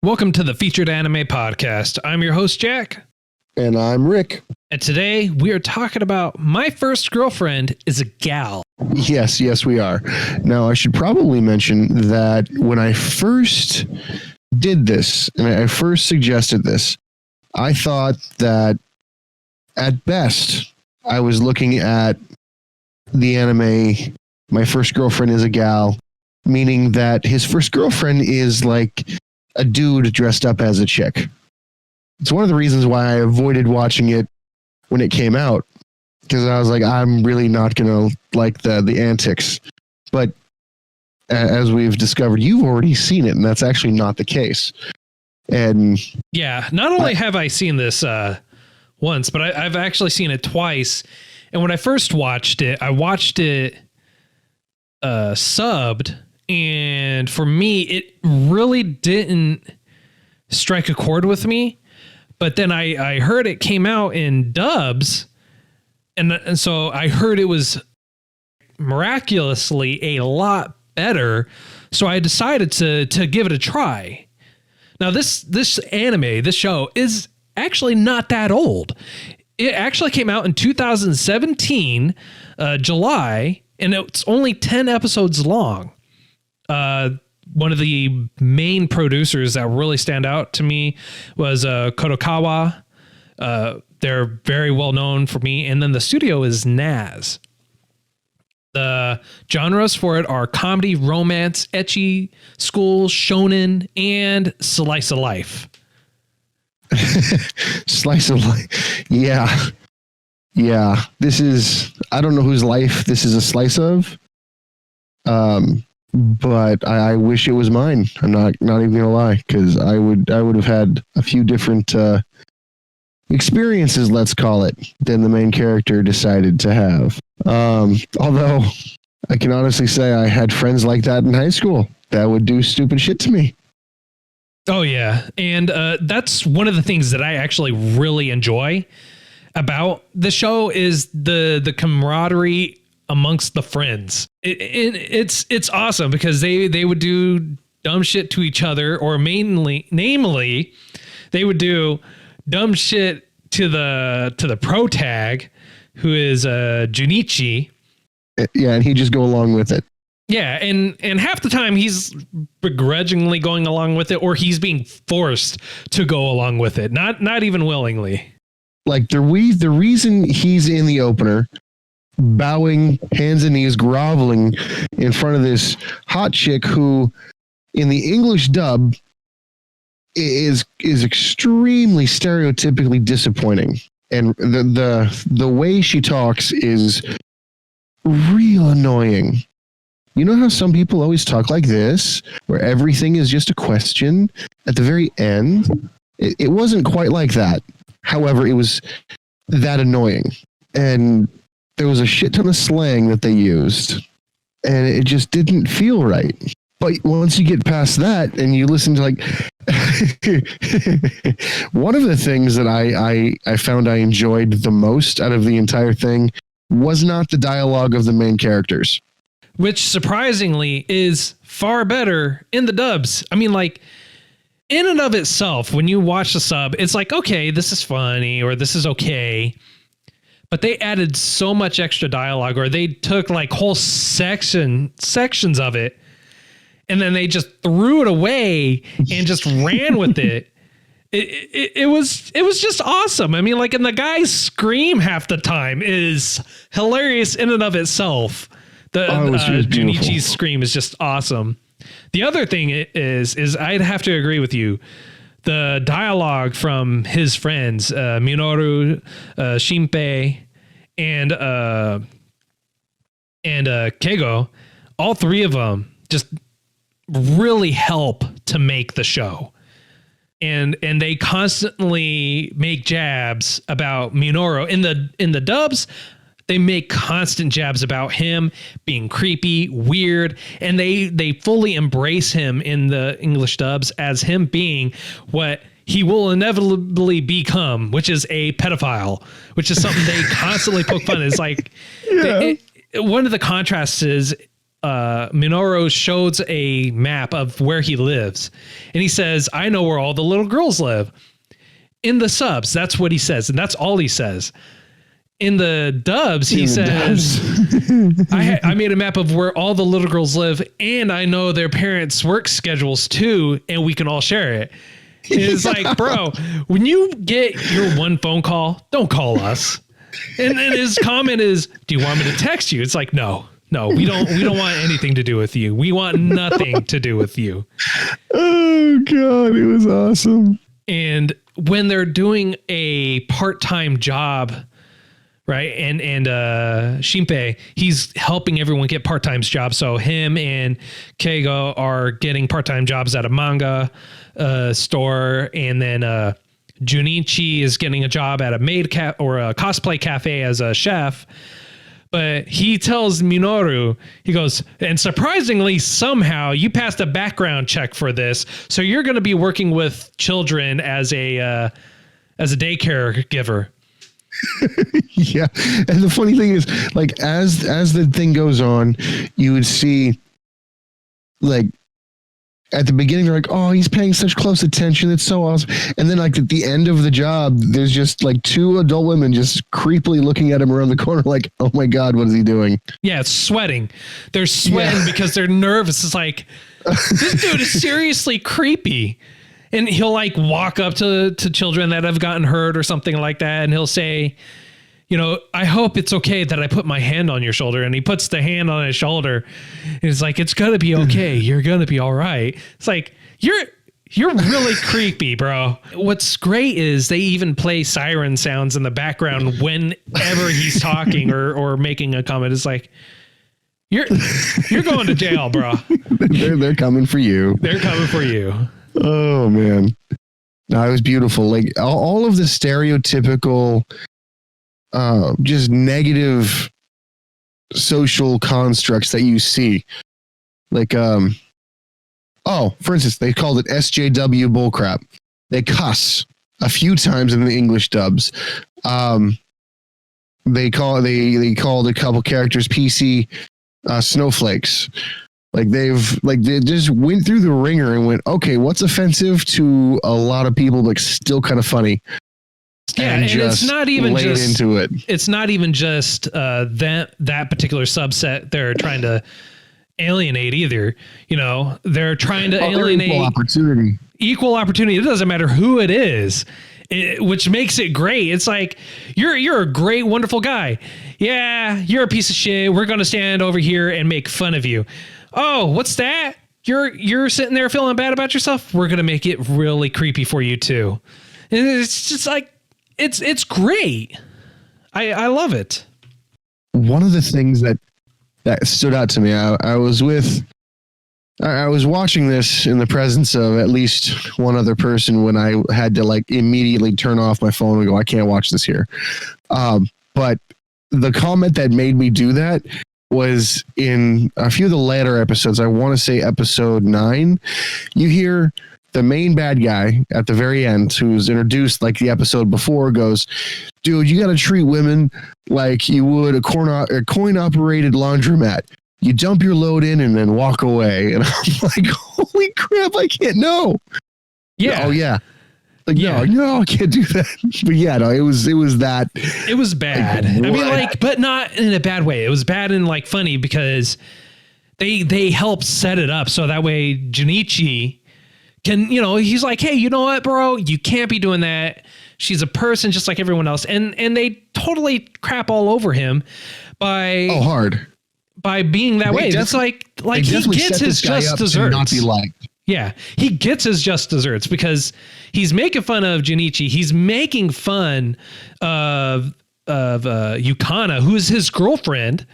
Welcome to the Featured Anime Podcast. I'm your host, Jack. And I'm Rick. And today we are talking about My First Girlfriend is a Gal. Yes, we are. Now, I should probably mention that when I first did this, and I first suggested this, I thought that at best, I was looking at the anime My First Girlfriend is a Gal, meaning that his first girlfriend is like a dude dressed up as a chick. It's one of the reasons why I avoided watching it when it came out, because I was like, I'm really not going to like the antics. But as we've discovered, you've already seen it, and that's actually not the case. And yeah, not only have I seen this once, but I've actually seen it twice. And when I first watched it, I watched it subbed. And for me, it really didn't strike a chord with me. But then I heard it came out in dubs. And so I heard it was miraculously a lot better. So I decided to give it a try. Now, this anime, this show, is actually not that old. It actually came out in 2017, July, and it's only 10 episodes long. One of the main producers that really stand out to me was Kadokawa. They're very well known for me. And then the studio is Naz. The genres for it are comedy, romance, ecchi, school, shonen, and slice of life. Slice of life. Yeah. This is, I don't know whose life this is a slice of. But I wish it was mine. I'm not even gonna lie, because I would have had a few different experiences, let's call it, than the main character decided to have. Although I can honestly say I had friends like that in high school that would do stupid shit to me. Oh yeah, and that's one of the things that I actually really enjoy about the show is the camaraderie amongst the friends. It's awesome because they would do dumb shit to each other, or namely they would do dumb shit to the pro tag, who is Junichi. Yeah, and he'd just go along with it. Yeah, and half the time he's begrudgingly going along with it, or he's being forced to go along with it, not even willingly. Like the reason he's in the opener, bowing, hands and knees, groveling in front of this hot chick who, in the English dub, is extremely stereotypically disappointing, and the way she talks is real annoying. You know how some people always talk like this, where everything is just a question at the very end? It wasn't quite like that. However, it was that annoying, and there was a shit ton of slang that they used, and it just didn't feel right. But once you get past that and you listen to, like, one of the things that I found I enjoyed the most out of the entire thing was not the dialogue of the main characters, which surprisingly is far better in the dubs. I mean, like, in and of itself, when you watch the sub, it's like, okay, this is funny, or this is okay. But they added so much extra dialogue, or they took like whole sections of it, and then they just threw it away and just ran with it. It was just awesome. I mean, like, and the guy's scream half the time is hilarious in and of itself. The Junichi's scream is just awesome. The other thing is I'd have to agree with you. The dialogue from his friends, Minoru, Shinpei, and Keigo, all three of them just really help to make the show. And they constantly make jabs about Minoru. In the dubs, they make constant jabs about him being creepy, weird, and they fully embrace him in the English dubs as him being what he will inevitably become, which is a pedophile, which is something they constantly poke fun at. It's like, one of the contrasts is Minoru shows a map of where he lives, and he says, "I know where all the little girls live." In the subs, that's what he says, and that's all he says. In the dubs, he says, I made a map of where all the little girls live, and I know their parents' work schedules too, and we can all share it." It's like, bro, when you get your one phone call, don't call us. And then his comment is, "Do you want me to text you?" It's like, no, we don't want anything to do with you. We want nothing to do with you. Oh God, it was awesome. And when they're doing a part-time job, right? And Shinpei, he's helping everyone get part-time jobs. So him and Keigo are getting part-time jobs at a manga store, and then Junichi is getting a job at a or a cosplay cafe as a chef. But he tells Minoru, he goes, "And surprisingly, somehow you passed a background check for this, so you're going to be working with children as a daycare giver." Yeah, and the funny thing is, like, as the thing goes on, you would see, like, at the beginning they're like, "Oh, he's paying such close attention, it's so awesome," and then like at the end of the job, there's just like two adult women just creepily looking at him around the corner, like, "Oh my God, what is he doing?" Yeah, it's sweating. They're sweating because they're nervous. It's like, this dude is seriously creepy. And he'll like walk up to children that have gotten hurt or something like that, and he'll say, you know, "I hope it's okay that I put my hand on your shoulder." And he puts the hand on his shoulder, and it's like, "It's gonna be okay. You're gonna be all right." It's like, you're really creepy, bro. What's great is they even play siren sounds in the background whenever he's talking or making a comment. It's like, you're going to jail, bro. They're coming for you. They're coming for you. Oh man, no, it was beautiful. Like all of the stereotypical, just negative social constructs that you see. Like, for instance, they called it SJW bullcrap. They cuss a few times in the English dubs. They called a couple characters PC snowflakes. Like they just went through the ringer and went, okay, what's offensive to a lot of people, but still kind of funny. Yeah, and it's not even just into it. It's not even just that particular subset they're trying to alienate either. You know, they're trying to alienate equal opportunity. It doesn't matter who it is. Which makes it great. It's like, you're a great, wonderful guy. Yeah, you're a piece of shit. We're going to stand over here and make fun of you. Oh, what's that? You're sitting there feeling bad about yourself. We're going to make it really creepy for you too. And it's just like, it's great. I love it. One of the things that stood out to me, I was watching this in the presence of at least one other person when I had to like immediately turn off my phone and go, "I can't watch this here." But the comment that made me do that was in a few of the later episodes. I want to say episode 9. You hear the main bad guy at the very end, who's introduced like the episode before, goes, "Dude, you got to treat women like you would a coin-operated laundromat. You dump your load in and then walk away." And I'm like, holy crap, I can't. No. Yeah. Oh yeah. Like, yeah. No, I can't do that. But yeah, no, it was that. It was bad. Like, I mean, like, but not in a bad way. It was bad and like funny because they help set it up. So that way Junichi can, he's like, "Hey, you know what, bro? You can't be doing that. She's a person just like everyone else." And they totally crap all over him by being that way. It's like he gets his just desserts. Not be liked. Yeah, he gets his just desserts because he's making fun of Junichi. He's making fun of Yukana, who is his girlfriend,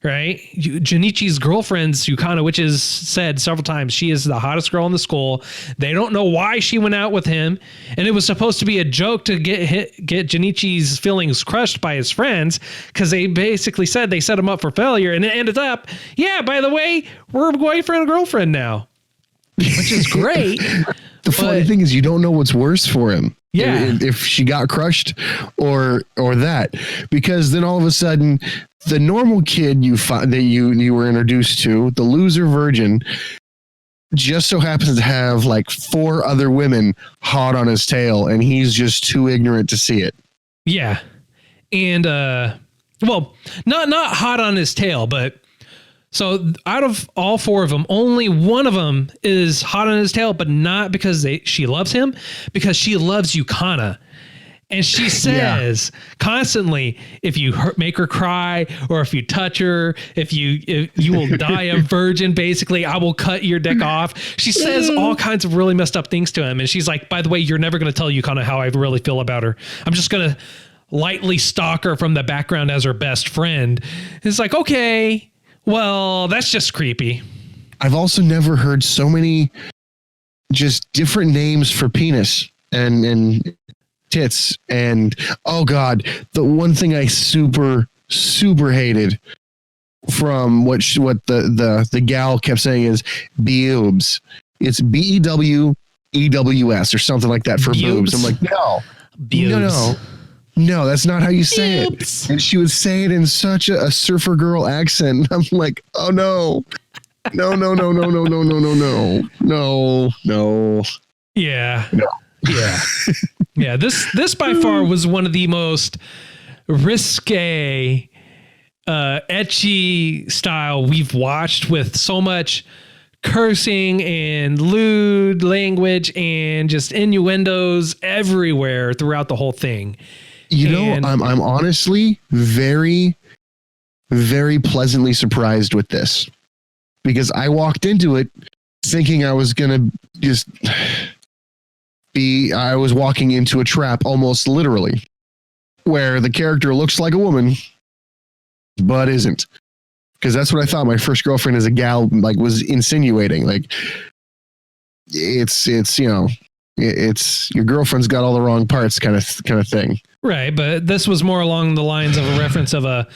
right? Junichi's girlfriend's Yukana, which is said several times. She is the hottest girl in the school. They don't know why she went out with him, and it was supposed to be a joke to get Junichi's feelings crushed by his friends, because they basically said they set him up for failure, and it ended up, yeah, by the way, we're boyfriend and girlfriend now. Which is great. The funny thing is, you don't know what's worse for him. Yeah. If she got crushed or that, because then all of a sudden the normal kid that you were introduced to, the loser virgin, just so happens to have like 4 other women hot on his tail, and he's just too ignorant to see it. Yeah. And well, not hot on his tail, but so out of all 4 of them, only one of them is hot on his tail, but not because she loves him, because she loves Yukana. And she says constantly, if you make her cry, or if you touch her, if you will die a virgin, basically, I will cut your dick off. She says all kinds of really messed up things to him. And she's like, by the way, you're never going to tell Yukana how I really feel about her. I'm just going to lightly stalk her from the background as her best friend. It's like, okay, well, that's just creepy. I've also never heard so many just different names for penis and tits, and oh god, the one thing I super hated from what the gal kept saying is boobs. It's BEWEWS or something like that for boobs. I'm like, no, that's not how you say it. And she would say it in such a surfer girl accent. I'm like, oh no. No. Yeah. No. Yeah. Yeah. This by far was one of the most risque, ecchi style we've watched, with so much cursing and lewd language and just innuendos everywhere throughout the whole thing. I'm honestly very, very pleasantly surprised with this, because I walked into it thinking I was going to just I was walking into a trap, almost literally, where the character looks like a woman, but isn't. Because that's what I thought my first girlfriend as a gal was insinuating. Like, it's your girlfriend's got all the wrong parts kind of thing. Right, but this was more along the lines of a reference of a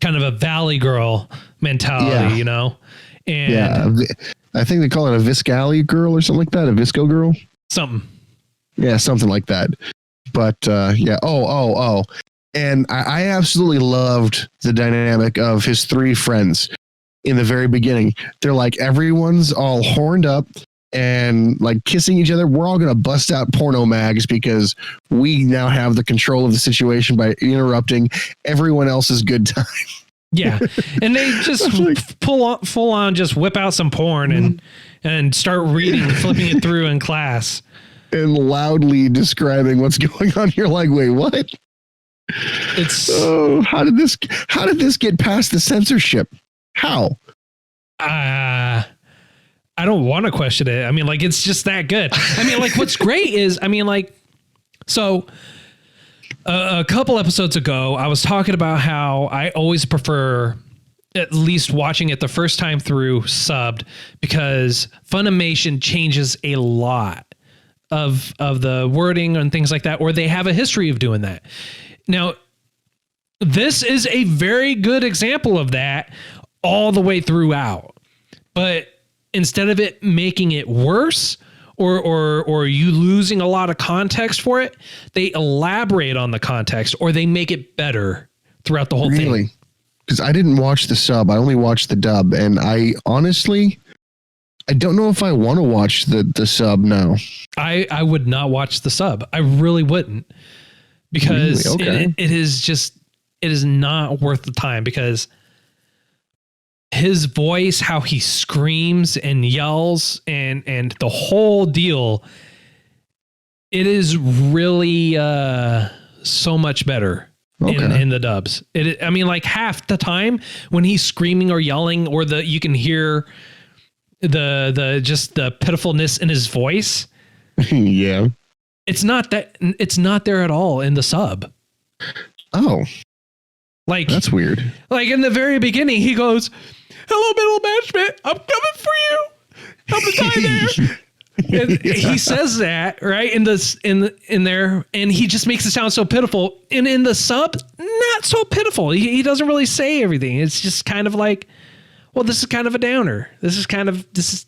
kind of a valley girl mentality, And I think they call it a Viscali girl or something like that, a Visco girl. Something. Yeah, something like that. But yeah. Oh. And I absolutely loved the dynamic of his 3 friends in the very beginning. They're like, everyone's all horned up and like kissing each other. We're all going to bust out porno mags because we now have the control of the situation by interrupting everyone else's good time. Yeah. And they just full on just whip out some porn and start reading, flipping it through in class. And loudly describing what's going on. You're like, wait, what? How did this get past the censorship? How? I don't want to question it. I mean, like, it's just that good. I mean, like, what's great is, so a couple episodes ago, I was talking about how I always prefer at least watching it the first time through subbed, because Funimation changes a lot of the wording and things like that, or they have a history of doing that. Now, this is a very good example of that all the way throughout. But instead of it making it worse or you losing a lot of context for it, they elaborate on the context, or they make it better throughout the whole thing. Really? Because I didn't watch the sub. I only watched the dub. And I honestly, I don't know if I want to watch the sub now. I would not watch the sub. I really wouldn't, because really? Okay. it is not worth the time, because his voice, how he screams and yells and the whole deal, it is really so much better in the dubs. Like half the time when he's screaming or yelling, or you can hear the just the pitifulness in his voice. Yeah. It's not there at all in the sub. Oh. Like, that's weird. Like in the very beginning, he goes, "Hello, middle management. I'm coming for you. I'm the guy there." And he says that right in there, and he just makes it sound so pitiful. And in the sub, not so pitiful. He doesn't really say everything. It's just kind of like, well, this is kind of a downer. It's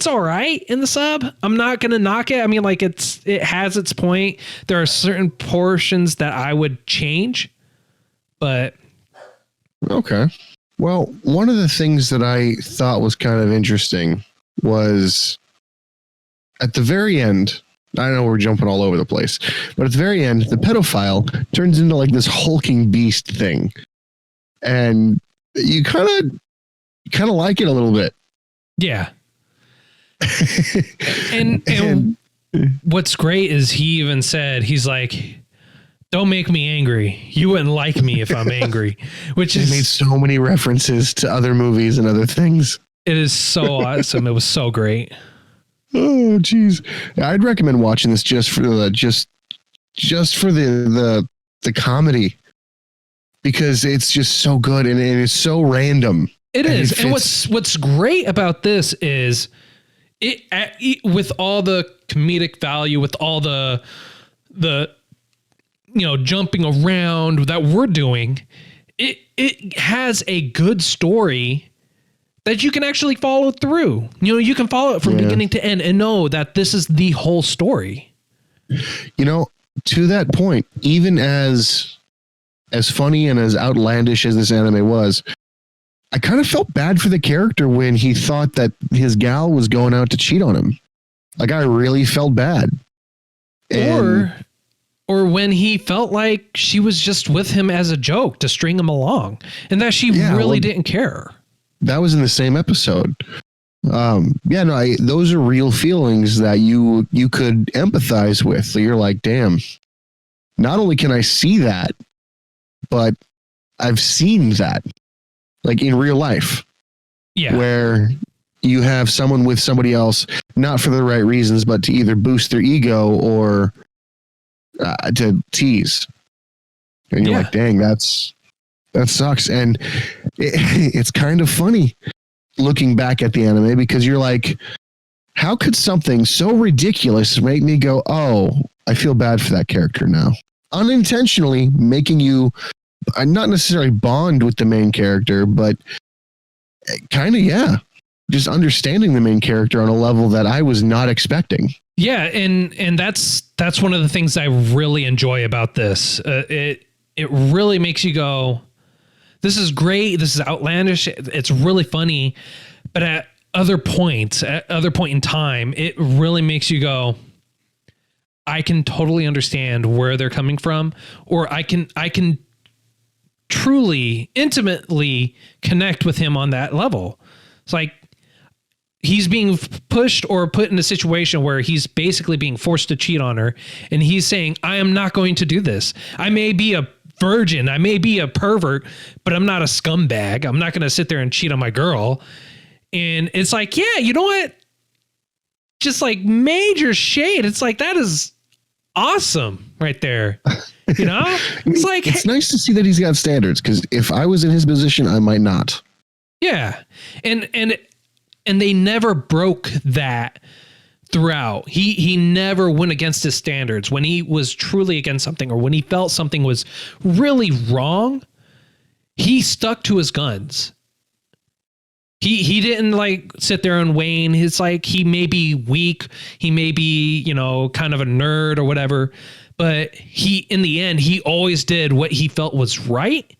all right in the sub. I'm not going to knock it. I mean, like, it has its point. There are certain portions that I would change, but Okay. Well, one of the things that I thought was kind of interesting was at the very end. I know we're jumping all over the place, but at the very end, the pedophile turns into like this hulking beast thing, and you kind of like it a little bit. Yeah. and what's great is he even said, he's like, don't make me angry. You wouldn't like me if I'm angry, which They made so many references to other movies and other things. It is so awesome. It was so great. Oh, geez. I'd recommend watching this just for the comedy, because it's just so good and it is so random. It is. And what's great about this is it with all the comedic value, with all the jumping around that we're doing, it has a good story that you can actually follow through. You can follow it from beginning to end and know that this is the whole story. To that point, even as funny and as outlandish as this anime was, I kind of felt bad for the character when he thought that his gal was going out to cheat on him. Like, I really felt bad. Or when he felt like she was just with him as a joke to string him along, and that she really didn't care. That was in the same episode. Those are real feelings that you could empathize with. So you're like, damn, not only can I see that, but I've seen that, like in real life. Yeah. Where you have someone with somebody else, not for the right reasons, but to either boost their ego or to tease. And you're like, dang, that sucks. And it's kind of funny looking back at the anime, because you're like, how could something so ridiculous make me go, oh, I feel bad for that character now? Unintentionally making you not necessarily bond with the main character, but kind of, just understanding the main character on a level that I was not expecting. Yeah, and that's one of the things I really enjoy about this. It really makes you go, this is great, this is outlandish, it's really funny, but at other point in time, it really makes you go, I can totally understand where they're coming from, or I can truly, intimately connect with him on that level. It's like he's being pushed or put in a situation where he's basically being forced to cheat on her, and he's saying, I am not going to do this. I may be a virgin, I may be a pervert, but I'm not a scumbag. I'm not going to sit there and cheat on my girl. And it's like, yeah, you know what? Just like major shade. It's like, that is awesome right there. It's like, it's nice to see that he's got standards, because if I was in his position, I might not. Yeah. And they never broke that throughout. He never went against his standards. When he was truly against something, or when he felt something was really wrong, he stuck to his guns. He didn't like sit there and wane. It's like, he may be weak, he may be, kind of a nerd or whatever, but in the end, he always did what he felt was right,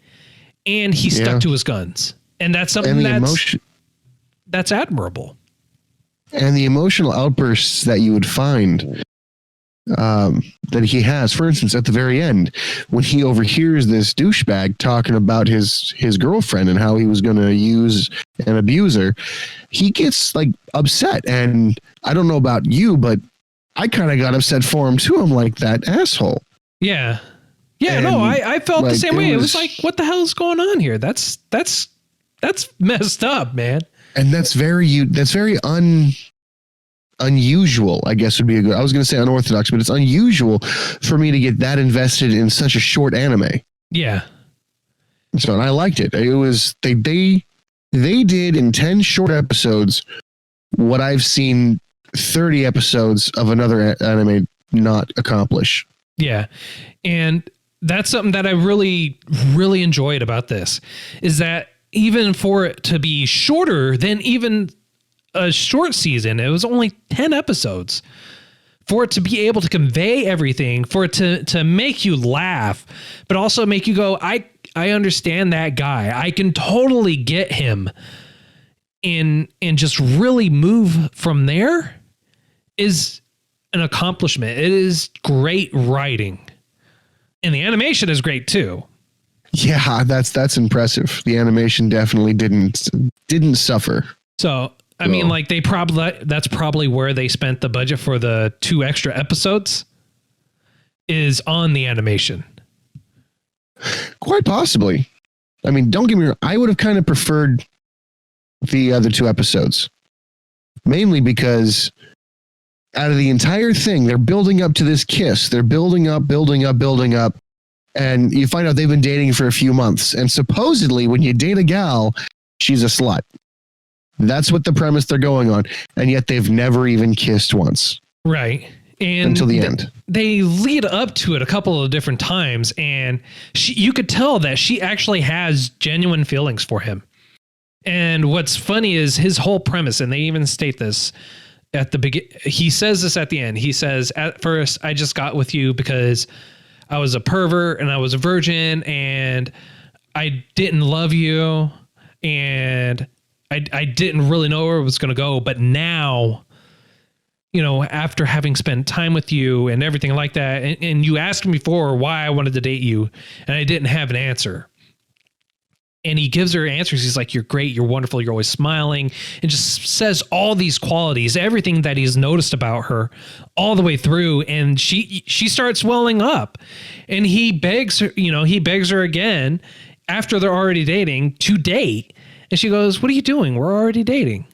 and he stuck to his guns. And that's something that's admirable. And the emotional outbursts that you would find that he has, for instance, at the very end, when he overhears this douchebag talking about his girlfriend and how he was going to use and abuse her, he gets like upset. And I don't know about you, but I kind of got upset for him too. I'm like, that asshole. Yeah. Yeah. And I felt like the same way. It was like, what the hell is going on here? That's messed up, man. And that's very unusual, I guess would be I was going to say unorthodox, but it's unusual for me to get that invested in such a short anime. Yeah. So, and I liked it. It was, they did in 10 short episodes what I've seen 30 episodes of another anime not accomplish. Yeah. And that's something that I really, really enjoyed about this, is that even for it to be shorter than even a short season, it was only 10 episodes, for it to be able to convey everything, for it to make you laugh, but also make you go, I I understand that guy. I can totally get him. And just really move from there is an accomplishment. It is great writing. And the animation is great too. Yeah, that's impressive. The animation definitely didn't suffer. So, I mean, like that's probably where they spent the budget for the 2 extra episodes is on the animation. Quite possibly. I mean, don't get me wrong. I would have kind of preferred the other 2 episodes, mainly because out of the entire thing, they're building up to this kiss. They're building up. And you find out they've been dating for a few months. And supposedly when you date a gal, she's a slut. That's what the premise they're going on. And yet they've never even kissed once. Right. And until the end. They lead up to it a couple of different times. And you could tell that she actually has genuine feelings for him. And what's funny is his whole premise, and they even state this at the beginning. He says this at the end. He says, at first, I just got with you because I was a pervert and I was a virgin and I didn't love you and I didn't really know where it was going to go. But now, you know, after having spent time with you and everything like that, and you asked me before why I wanted to date you and I didn't have an answer. And he gives her answers. He's like, you're great. You're wonderful. You're always smiling, and just says all these qualities, everything that he's noticed about her all the way through. And she starts welling up, and he begs her again after they're already dating to date. And she goes, what are you doing? We're already dating.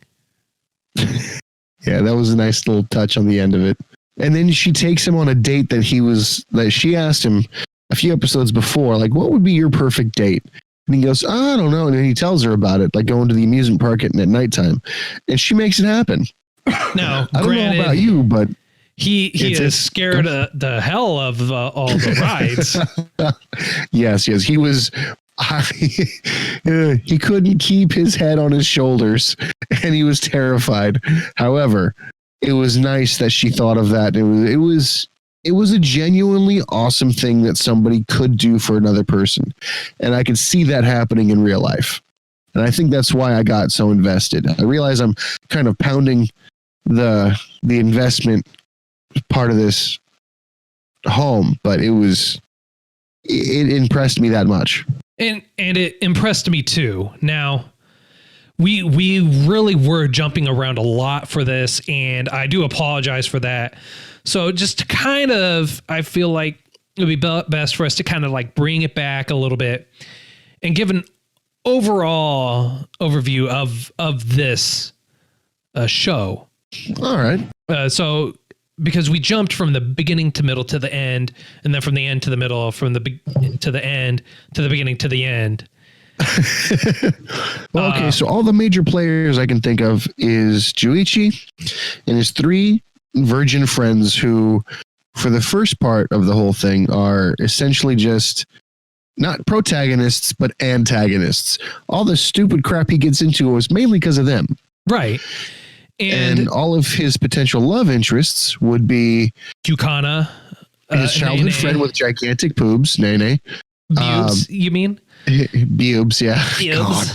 Yeah, that was a nice little touch on the end of it. And then she takes him on a date that she asked him a few episodes before, like, what would be your perfect date? And he goes, I don't know. And then he tells her about it, like going to the amusement park at nighttime. And she makes it happen. Now, I don't know about you, but he is scared the hell of all the rides. Yes. He was... he couldn't keep his head on his shoulders, and he was terrified. However, it was nice that she thought of that. It was a genuinely awesome thing that somebody could do for another person. And I could see that happening in real life. And I think that's why I got so invested. I realize I'm kind of pounding the investment part of this home, but it impressed me that much. And it impressed me too. Now, we really were jumping around a lot for this, and I do apologize for that. So just to kind of, I feel like it would be best for us to kind of like bring it back a little bit and give an overall overview of this show. All right. So because we jumped from the beginning to middle to the end, and then from the end to the middle, from the to the end to the beginning to the end. Well, okay, so all the major players I can think of is Juichi and his 3 virgin friends who, for the first part of the whole thing, are essentially just not protagonists, but antagonists. All the stupid crap he gets into was mainly because of them. Right. And all of his potential love interests would be Yukana, his childhood Nene. friend with gigantic boobs, Nene. Bubes, you mean? Boobs, yeah. Boobs.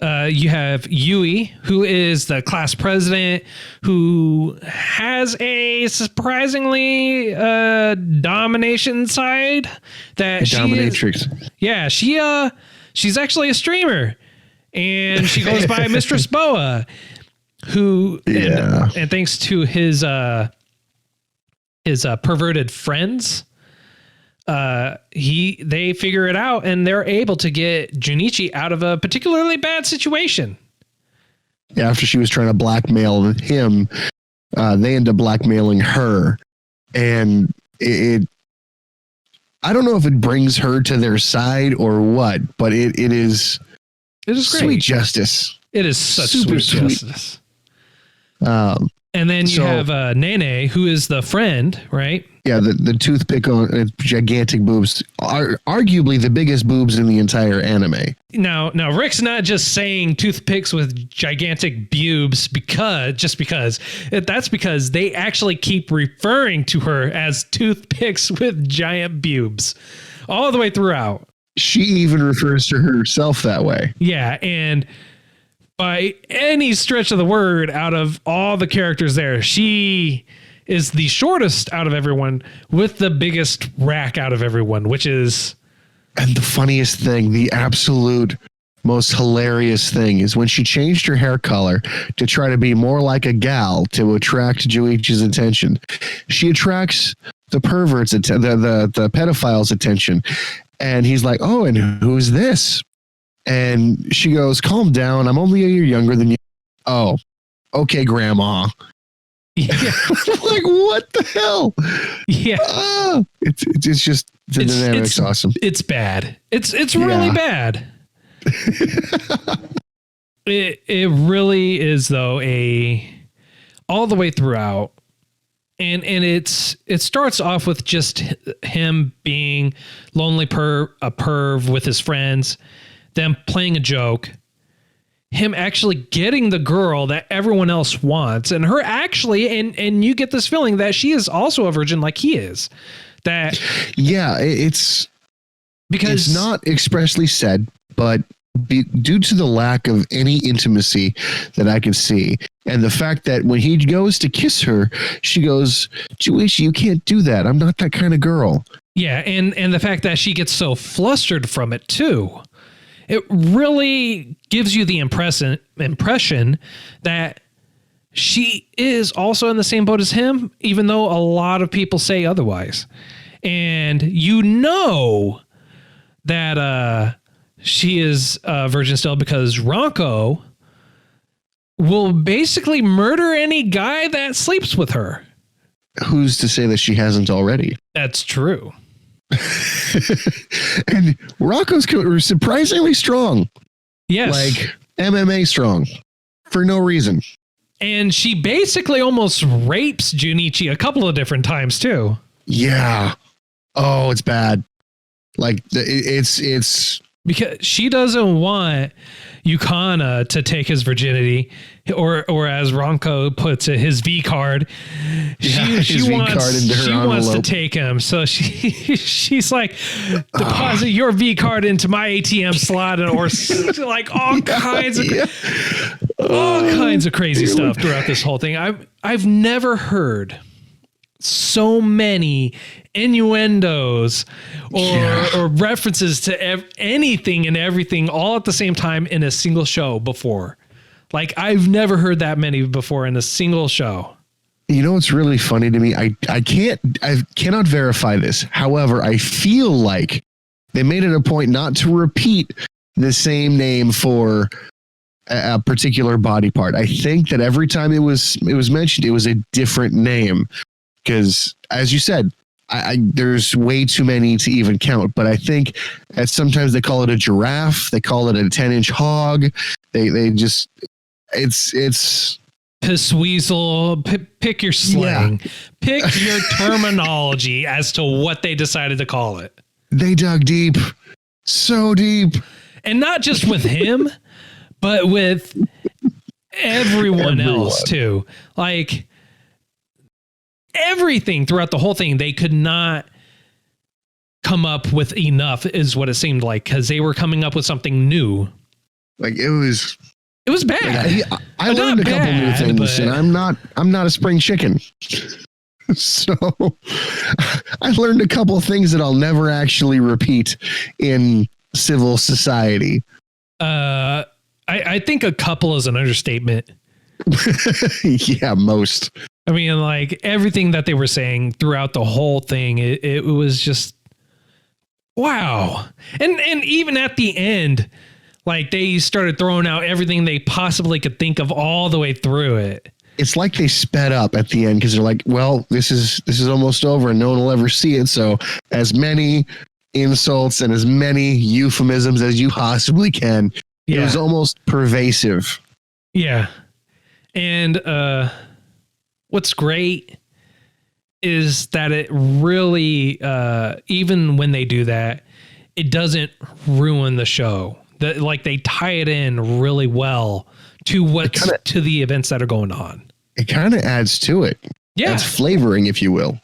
You have Yui, who is the class president, who has a surprisingly domination side. That Dominatrix. She's actually a streamer, and she goes by Mistress Boa, who and thanks to his perverted friends, they figure it out, and they're able to get Junichi out of a particularly bad situation. Yeah, after she was trying to blackmail him, they end up blackmailing her, and I don't know if it brings her to their side or what, but it is great. Sweet justice. It is such Super sweet justice. And then you have Nene, who is the friend, right? Yeah, the toothpick on gigantic boobs, are arguably the biggest boobs in the entire anime. Now Rick's not just saying toothpicks with gigantic boobs because that's because they actually keep referring to her as toothpicks with giant boobs all the way throughout. She even refers to herself that way. Yeah, and by any stretch of the word, out of all the characters there, she is the shortest out of everyone with the biggest rack out of everyone, which is... And the funniest thing, the absolute most hilarious thing, is when she changed her hair color to try to be more like a gal to attract Juichi's attention. She attracts the perverts, the pedophile's attention. And he's like, oh, and who's this? And she goes, calm down. I'm only a year younger than you. Oh, okay, grandma. Yeah. Like, what the hell? Yeah. It's just, the dynamic's awesome. It's bad. It's really bad. It really is, though, all the way throughout. And it starts off with just him being lonely a perv with his friends, them playing a joke, him actually getting the girl that everyone else wants, and her actually, and you get this feeling that she is also a virgin like he is. That it's because it's not expressly said, but due to the lack of any intimacy that I can see, and the fact that when he goes to kiss her, she goes, Juichi, you can't do that. I'm not that kind of girl. Yeah, and the fact that she gets so flustered from it too. It really gives you the impression that she is also in the same boat as him, even though a lot of people say otherwise. And you know that she is a virgin still, because Ranko will basically murder any guy that sleeps with her. Who's to say that she hasn't already? That's true. And Rocco's surprisingly strong. Yes. Like MMA strong for no reason. And she basically almost rapes Junichi a couple of different times too. Yeah. Oh, it's bad. Like it's because she doesn't want Yukana to take his virginity, or as Ranko puts it, his V card. She wants to take him. So she's like, deposit your V card into my ATM slot, or like all kinds of crazy stuff throughout this whole thing. I've never heard so many innuendos or references to anything and everything all at the same time in a single show before. Like, I've never heard that many before in a single show. You know what's really funny to me? I cannot verify this. However, I feel like they made it a point not to repeat the same name for a particular body part. I think that every time it was mentioned, it was a different name. Because, as you said, there's way too many to even count. But I think that sometimes they call it a giraffe. They call it a 10-inch hog. They just, it's piss weasel. Pick your slang. Yeah. Pick your terminology as to what they decided to call it. They dug deep, so deep, and not just with him, but with everyone else too. Like, everything throughout the whole thing, they could not come up with enough, is what it seemed like, because they were coming up with something new. Like, it was bad. I learned a couple new things, and I'm not a spring chicken. So I learned a couple of things that I'll never actually repeat in civil society. I think a couple is an understatement. Yeah, most. I mean, like, everything that they were saying throughout the whole thing, it was just, wow. And even at the end, like, they started throwing out everything they possibly could think of all the way through it. It's like they sped up at the end, because they're like, well, this is almost over and no one will ever see it. So as many insults and as many euphemisms as you possibly can. Yeah. It was almost pervasive. Yeah. And what's great is that it really, even when they do that, it doesn't ruin the show. Like, they tie it in really well to to the events that are going on. It kind of adds to it. Yeah. Adds flavoring, if you will.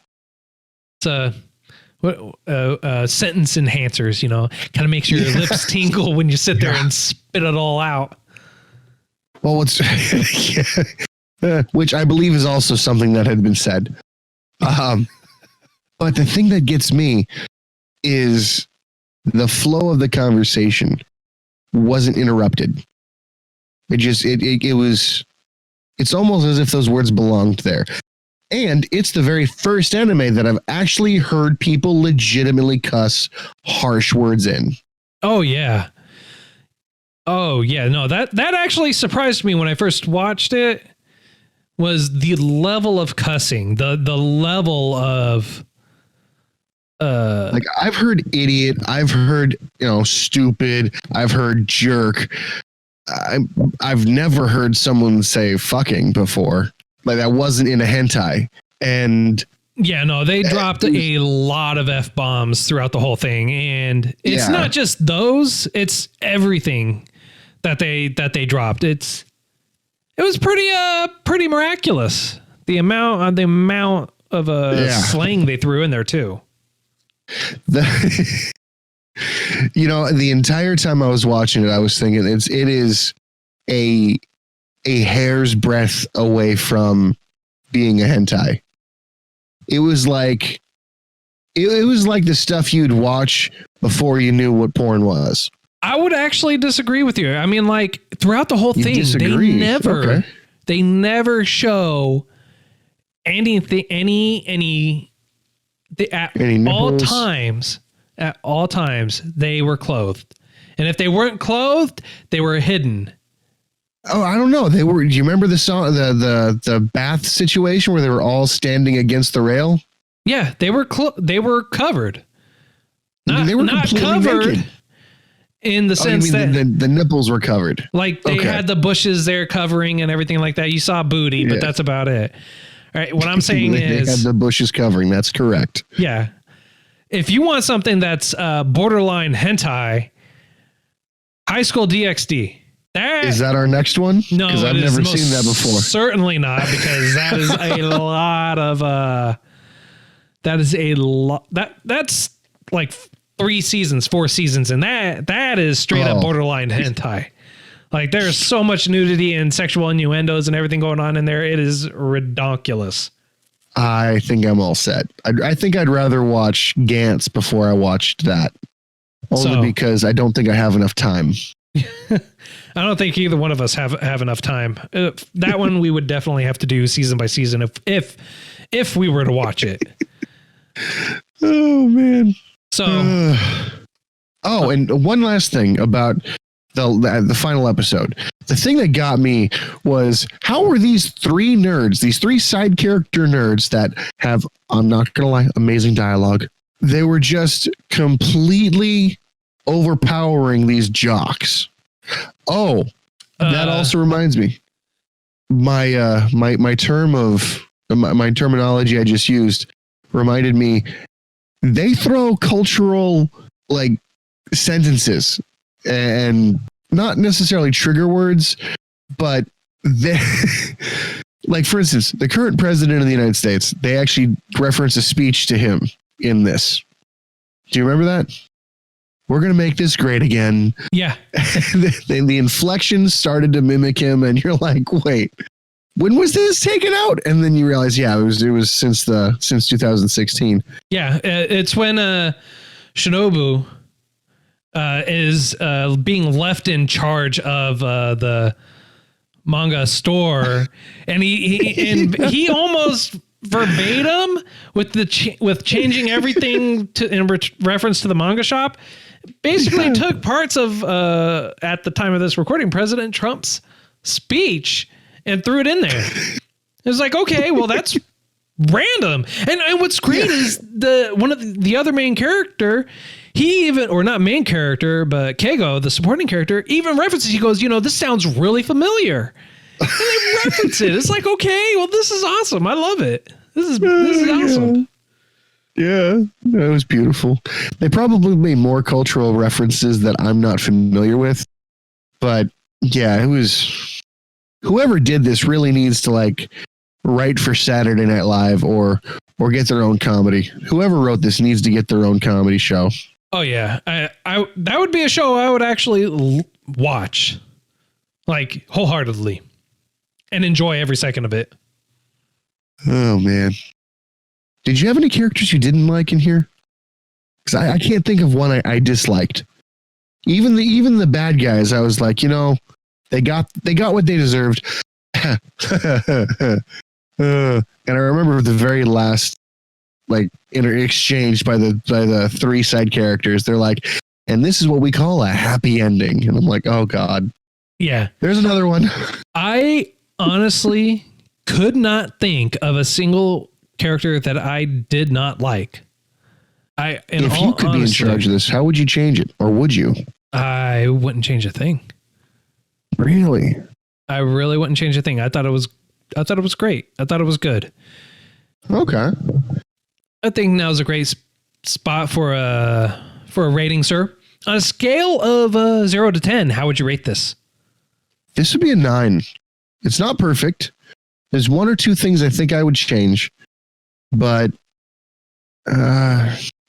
It's sentence enhancers, kind of makes your lips tingle when you sit there and spit it all out. Well, which I believe is also something that had been said. But the thing that gets me is the flow of the conversation wasn't interrupted. It's almost as if those words belonged there. And it's the very first anime that I've actually heard people legitimately cuss harsh words in. Oh, yeah. Oh, yeah. No, that actually surprised me when I first watched it, was the level of cussing, the level of... like, I've heard idiot, I've heard, stupid, I've heard jerk. I've never heard someone say fucking before. Like, that wasn't in a hentai. And yeah, no, they dropped a lot of F-bombs throughout the whole thing. And it's not just those, it's everything that they dropped. It was pretty miraculous. The amount of slang they threw in there too. The entire time I was watching it, I was thinking it is a hair's breadth away from being a hentai. It was like the stuff you'd watch before you knew what porn was. I would actually disagree with you. I mean, like, throughout the whole thing, they never show anything, at all times they were clothed. And if they weren't clothed, they were hidden. Oh, I don't know. Do you remember the song, the bath situation where they were all standing against the rail? Yeah, they were covered. They were not covered naked. In the sense that the nipples were covered. Like they had the bushes there covering and everything like that. You saw booty, but that's about it. All right. What I'm saying they had the bushes covering. That's correct. Yeah. If you want something that's borderline hentai, High School DxD. Is that our next one? No, because I've never seen that before. Certainly not, because that is a lot of that's like 4 seasons, and that is straight up borderline hentai. Like, there's so much nudity and sexual innuendos and everything going on in there. It is redonkulous. I think I'm all set. I think I'd rather watch Gantz before I watched that. Only because I don't think I have enough time. I don't think either one of us have enough time. That one we would definitely have to do season by season if we were to watch it. Oh man. So and one last thing about the final episode. The thing that got me was, how were these three side character nerds that have, I'm not going to lie, amazing dialogue. They were just completely overpowering these jocks. Oh, that also reminds me. My terminology I just used reminded me, they throw cultural sentences and not necessarily trigger words, but they, for instance, the current president of the United States, they actually reference a speech to him in this. Do you remember that? We're going to make this great again. Yeah. the inflections started to mimic him, and you're like, wait, when was this taken out? And then you realize, it was since 2016. Yeah. It's when Shinobu is being left in charge of the manga store, and he almost verbatim with changing everything in reference to the manga shop, basically took parts of at the time of this recording, President Trump's speech and threw it in there. It was like, okay, well, that's random. And what's great is one of the other main character, he even, or not main character, but Keigo, the supporting character, even references, he goes, this sounds really familiar. And they reference it. It's like, okay, well, this is awesome. I love it. This is awesome. Yeah, that was beautiful. They probably made more cultural references that I'm not familiar with. But yeah, it was, whoever did this really needs to write for Saturday Night Live or get their own comedy. Whoever wrote this needs to get their own comedy show. Oh yeah, I that would be a show I would actually watch, like wholeheartedly, and enjoy every second of it. Oh man, did you have any characters you didn't like in here? Because I can't think of one I disliked. Even the bad guys, I was like, they got what they deserved. And I remember the very last exchange by the three side characters. They're like, and this is what we call a happy ending. And I'm like, oh God. Yeah. There's another one. I honestly could not think of a single character that I did not like. If you could be in charge of this, how would you change it? Or would you? I wouldn't change a thing. Really? I really wouldn't change a thing. I thought it was great. I thought it was good. Okay. I think now's a great spot for a rating, sir. On a scale of 0 to 10, how would you rate this? This would be a 9. It's not perfect. There's one or two things I think I would change, but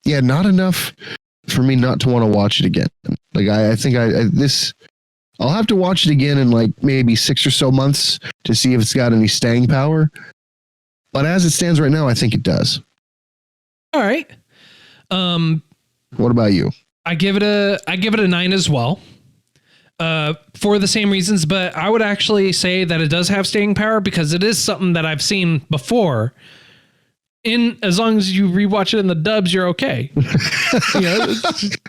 not enough for me not to want to watch it again. Like I think I'll have to watch it again in like maybe 6 or so months to see if it's got any staying power. But as it stands right now, I think it does. All right. What about you? I give it a 9 as well. For the same reasons, but I would actually say that it does have staying power because it is something that I've seen before. As long as you rewatch it in the dubs, you're okay.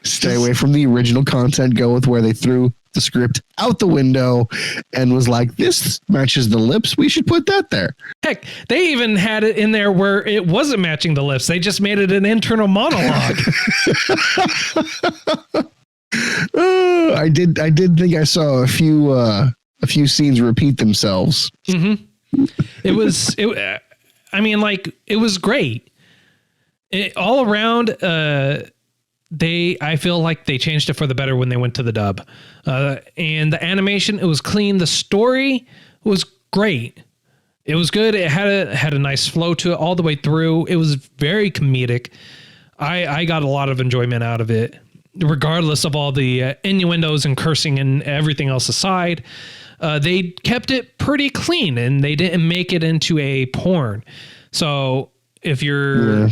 Stay away from the original content. Go with where they threw the script out the window and was like, this matches the lips. We should put that there. Heck, they even had it in there where it wasn't matching the lips. They just made it an internal monologue. I did think I saw a few scenes repeat themselves. Mm-hmm. It was great. All around, I feel like they changed it for the better when they went to the dub. And the animation, it was clean. The story was great. It was good. It had a nice flow to it all the way through. It was very comedic. I got a lot of enjoyment out of it, regardless of all the innuendos and cursing and everything else aside. They kept it pretty clean and they didn't make it into a porn. So if you're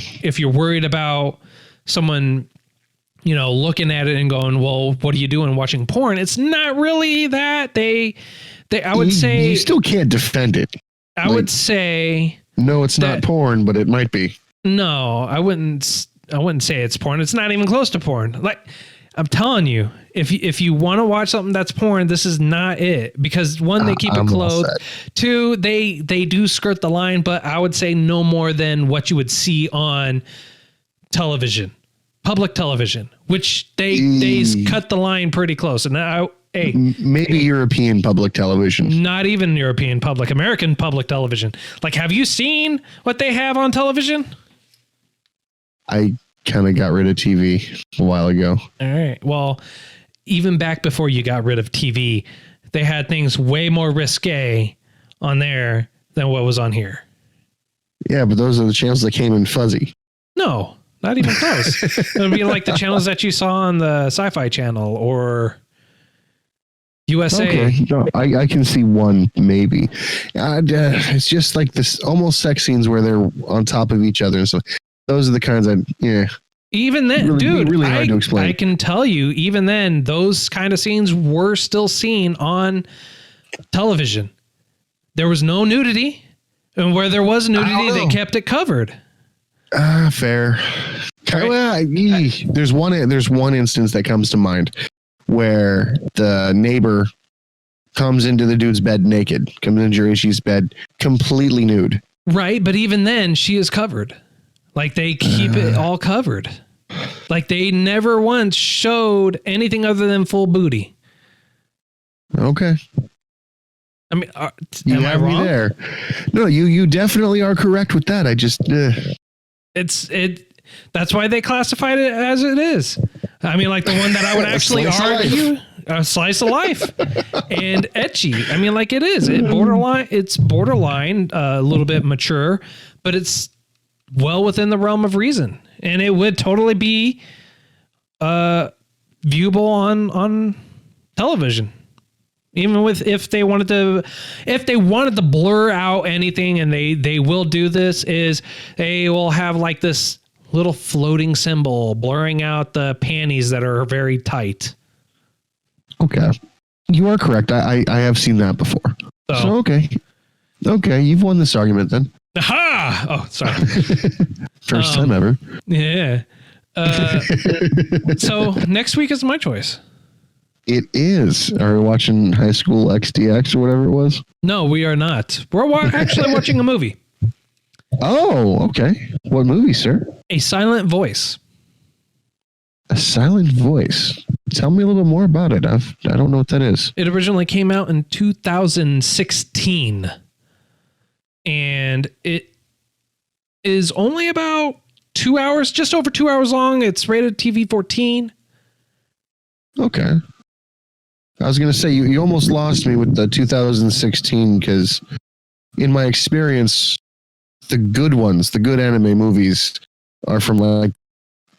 worried about someone, looking at it and going, well, what are you doing watching porn? It's not really that. I would say you still can't defend it. I would say no, it's not porn, but it might be. No, I wouldn't say it's porn. It's not even close to porn. Like I'm telling you, if you want to watch something that's porn, this is not it. Because one, they keep it clothed. Two, they do skirt the line, but I would say no more than what you would see on television, public television, which they cut the line pretty close. And maybe European public television, not even American public television. Like, have you seen what they have on television? I kind of got rid of TV a while ago. All right. Well, even back before you got rid of TV, they had things way more risque on there than what was on here. Yeah, but those are the channels that came in fuzzy. No, not even close. It would be like the channels that you saw on the Sci-Fi Channel or USA. Okay. No, I can see one maybe. It's just like this almost sex scenes where they're on top of each other. So those are the kinds even then, really, dude, really hard to explain. I can tell you, even then, those kind of scenes were still seen on television. There was no nudity, and where there was nudity, they kept it covered. Fair. Right. There's one instance that comes to mind where the neighbor comes into the dude's bed naked, comes into Jurishi's bed completely nude. Right, but even then, she is covered. Like they keep it all covered. Like they never once showed anything other than full booty. Okay. I mean, you am I wrong? Me there. No, you definitely are correct with that. I just that's why they classified it as it is. I mean, like the one that I would actually argue. a slice of life. And ecchi. I mean, like it is. It's borderline, a little bit mature, but it's well within the realm of reason. And it would totally be viewable on television. Even with if they wanted to blur out anything, and they will do this, is they will have like this little floating symbol blurring out the panties that are very tight. Okay. You are correct. I have seen that before. Oh. So okay. Okay, you've won this argument then. Aha! Oh, sorry. First time ever. Yeah. So next week is my choice. It is. Are we watching High School XDX or whatever it was? No, we are not. We're actually watching a movie. Oh, okay. What movie, sir? A Silent Voice. A Silent Voice. Tell me a little bit more about it. I don't know what that is. It originally came out in 2016. And it is only about 2 hours, just over 2 hours long. It's rated TV 14. Okay. I was going to say, you almost lost me with the 2016, because in my experience, the good ones, the good anime movies are from like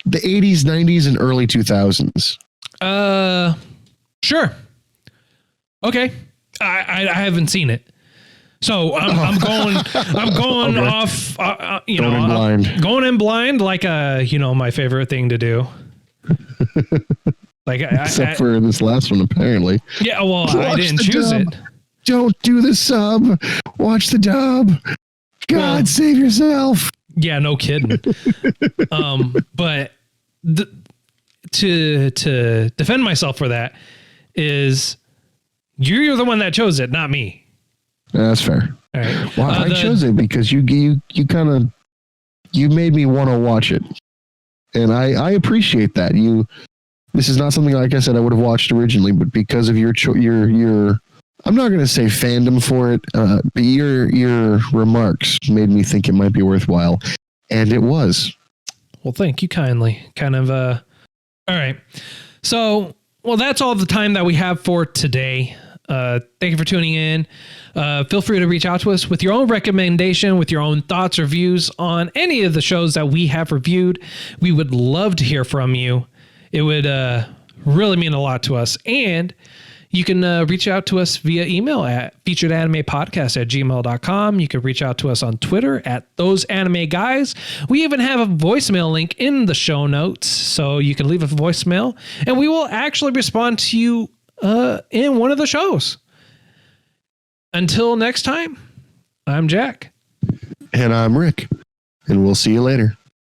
the 80s, 90s, and early 2000s. Sure. Okay. I haven't seen it. So I'm going okay. Off, going in blind. Going in blind, like my favorite thing to do. Like except for this last one, apparently. Yeah, well, I didn't choose it. Don't do the sub. Watch the dub. God, save yourself. Yeah, no kidding. But to defend myself for that is you're the one that chose it, not me. That's fair. All right. Well, I chose it because you made me want to watch it, and I appreciate that. This is not something, like I said, I would have watched originally, but because of your I'm not going to say fandom for it, but your remarks made me think it might be worthwhile, and it was. Well, thank you kindly. All right. So, that's all the time that we have for today. Thank you for tuning in. Feel free to reach out to us with your own recommendation, with your own thoughts or views on any of the shows that we have reviewed. We would love to hear from you. It would really mean a lot to us. And you can reach out to us via email at featuredanimepodcast@gmail.com. You can reach out to us on Twitter at @thoseanimeguys. We even have a voicemail link in the show notes, so you can leave a voicemail, and we will actually respond to you in one of the shows. Until next time, I'm Jack. And I'm Rick. And we'll see you later.